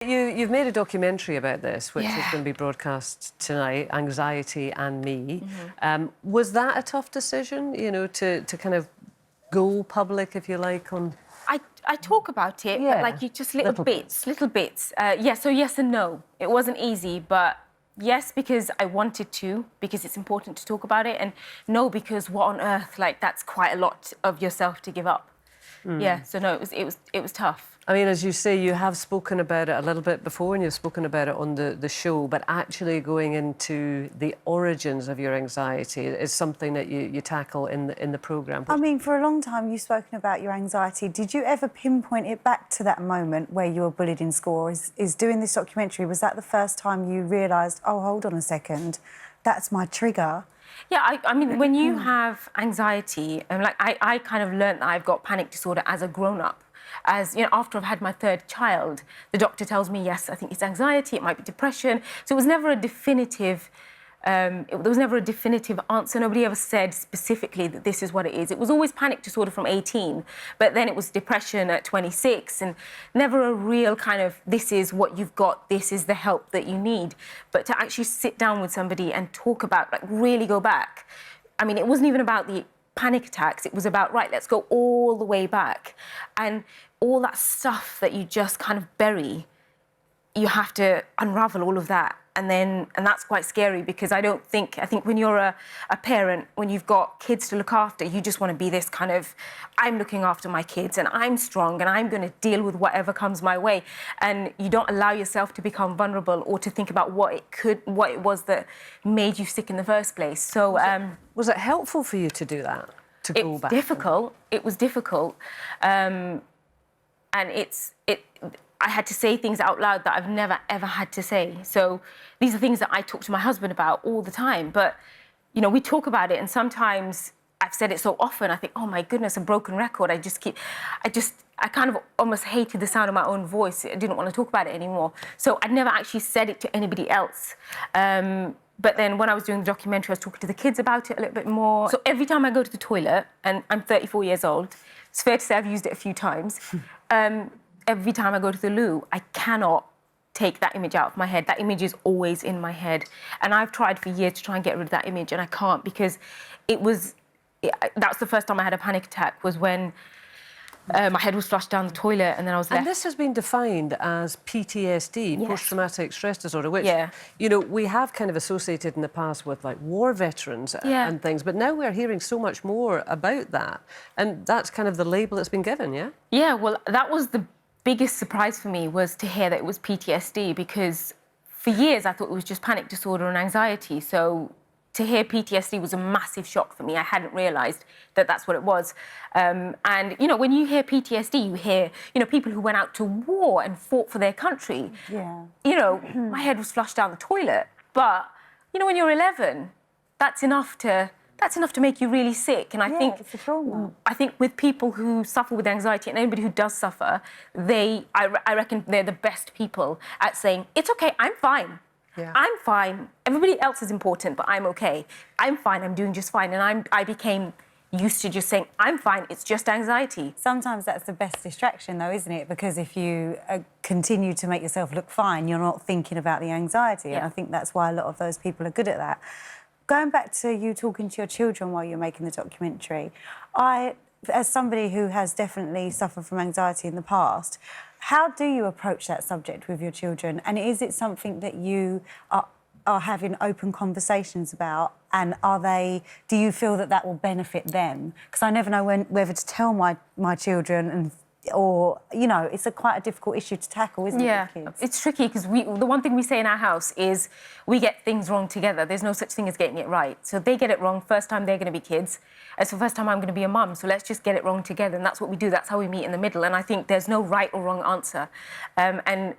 You've made a documentary about this, which is Yeah. going to be broadcast tonight, Anxiety and Me. Was that a tough decision, you know, to kind of go public, if you like, on... I talk about it, Yeah. but like you just little bits. Yeah, so yes and no. It wasn't easy, but yes, because I wanted to, because it's important to talk about it, and no, because what on earth, like that's quite a lot of yourself to give up. Yeah, so no, it was tough. I mean, as you say, you have spoken about it a little bit before and you've spoken about it on the show, but actually going into the origins of your anxiety is something that you tackle in the programme. I mean, for a long time you've spoken about your anxiety. Did you ever pinpoint it back to that moment where you were bullied in school? Or is doing this documentary, was that the first time you realised, oh, hold on a second, that's my trigger? Yeah, I mean, when you have anxiety, and like I kind of learnt that I've got panic disorder as a grown-up. As you know, after I've had my third child, the doctor tells me, yes, I think it's anxiety, it might be depression. So it was never a definitive, there was never a definitive answer. Nobody ever said specifically that this is what it is. It was always panic disorder from 18, but then it was depression at 26, and never a real kind of, this is what you've got, this is the help that you need. But to actually sit down with somebody and talk about, like really go back. I mean, it wasn't even about the panic attacks. It was about, right, let's go all the way back. And all that stuff that you just kind of bury, you have to unravel all of that. And that's quite scary, because I think when you're a parent, when you've got kids to look after, you just want to be this kind of, I'm looking after my kids and I'm strong and I'm going to deal with whatever comes my way. And you don't allow yourself to become vulnerable or to think about what it was that made you sick in the first place. So was it helpful for you to do that, to go back? It was difficult. And I had to say things out loud that I've never, ever had to say. So these are things that I talk to my husband about all the time. But, you know, we talk about it, and sometimes I've said it so often, I think, oh, my goodness, a broken record. I kind of almost hated the sound of my own voice. I didn't want to talk about it anymore. So I'd never actually said it to anybody else. But then when I was doing the documentary, I was talking to the kids about it a little bit more. So every time I go to the toilet, and I'm 34 years old, it's fair to say I've used it a few times, every time I go to the loo, I cannot take that image out of my head. That image is always in my head. And I've tried for years to try and get rid of that image, and I can't, because that's the first time I had a panic attack, was when my head was flushed down the toilet and then I was left. And this has been defined as PTSD, Yes. post-traumatic stress disorder, which, Yeah. you know, we have kind of associated in the past with, like, war veterans and things, but now we're hearing so much more about that. And that's kind of the label that's been given, yeah? Yeah, well, that was the biggest surprise for me, was to hear that it was PTSD, because for years I thought it was just panic disorder and anxiety. So to hear PTSD was a massive shock for me. I hadn't realised that that's what it was. And, you know, when you hear PTSD, you hear, you know, people who went out to war and fought for their country. Yeah. You know, my head was flushed down the toilet. But, you know, when you're 11, that's enough to make you really sick. And It's a trauma. I think with people who suffer with anxiety, and anybody who does suffer, I reckon they're the best people at saying, it's okay, I'm fine. Yeah. I'm fine. Everybody else is important, but I'm okay. I'm fine, I'm doing just fine. And I became used to just saying, I'm fine, it's just anxiety. Sometimes that's the best distraction, though, isn't it? Because if you continue to make yourself look fine, you're not thinking about the anxiety. Yeah. And I think that's why a lot of those people are good at that. Going back to you talking to your children while you're making the documentary, as somebody who has definitely suffered from anxiety in the past, how do you approach that subject with your children? And is it something that you are having open conversations about? And do you feel that will benefit them? Because I never know whether to tell my children, or, you know, it's quite a difficult issue to tackle, isn't it, Yeah, with kids? it's tricky, because the one thing we say in our house is we get things wrong together. There's no such thing as getting it right. So they get it wrong first time they're going to be kids. It's the first time I'm going to be a mum, so let's just get it wrong together. And that's what we do. That's how we meet in the middle. And I think there's no right or wrong answer. And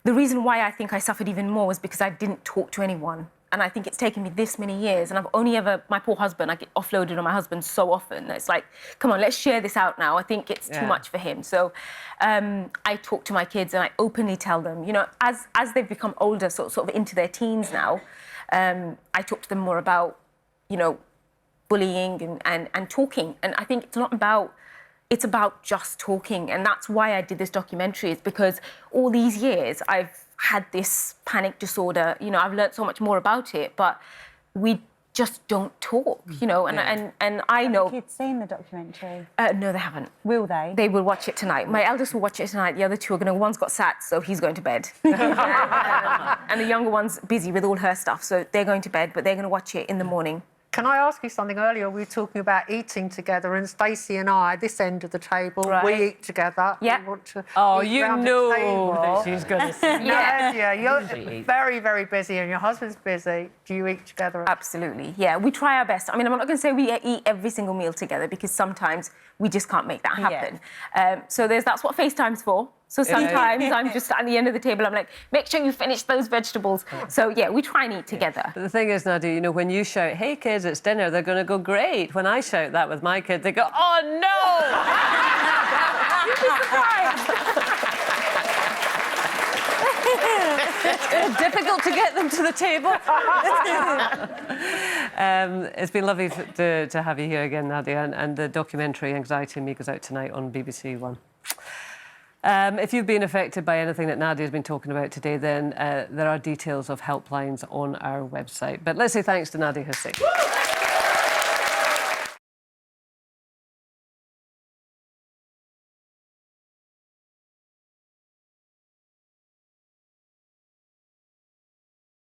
the reason why I think I suffered even more was because I didn't talk to anyone. And I think it's taken me this many years, and I've only ever, my poor husband, I get offloaded on my husband so often. It's like, come on, let's share this out now. I think it's too much for him. So I talk to my kids and I openly tell them, you know, as they've become older, sort of into their teens now, I talk to them more about, you know, bullying and talking. And I think it's not about it's about just talking. And that's why I did this documentary, is because all these years I've had this panic disorder. You know, I've learned so much more about it, but we just don't talk, you know, and I know... Have kids seen the documentary? No, they haven't. Will they? They will watch it tonight. My eldest will watch it tonight. The other two are going to... One's got SATs, so he's going to bed. And the younger one's busy with all her stuff, so they're going to bed, but they're going to watch it in the morning. Can I ask you something? Earlier we were talking about eating together, and Stacey and I, this end of the table, we eat together. Yeah. We want to Oh, eat you round the know table. that she's going to say. Yeah, you're very, very busy, and your husband's busy. Do you eat together? Absolutely, yeah. We try our best. I mean, I'm not going to say we eat every single meal together, because sometimes we just can't make that happen. So that's what FaceTime's for. So sometimes I'm just at the end of the table, I'm like, make sure you finish those vegetables. So, yeah, we try and eat together. But the thing is, Nadiya, you know, when you shout, hey, kids, it's dinner, they're going to go, great. When I shout that with my kids, they go, oh, no! You'd be surprised. It's difficult to get them to the table. It's been lovely to have you here again, Nadiya, and the documentary Anxiety and Me goes out tonight on BBC One. If you've been affected by anything that Nadiya's been talking about today, then there are details of helplines on our website. But let's say thanks to Nadiya Hussain.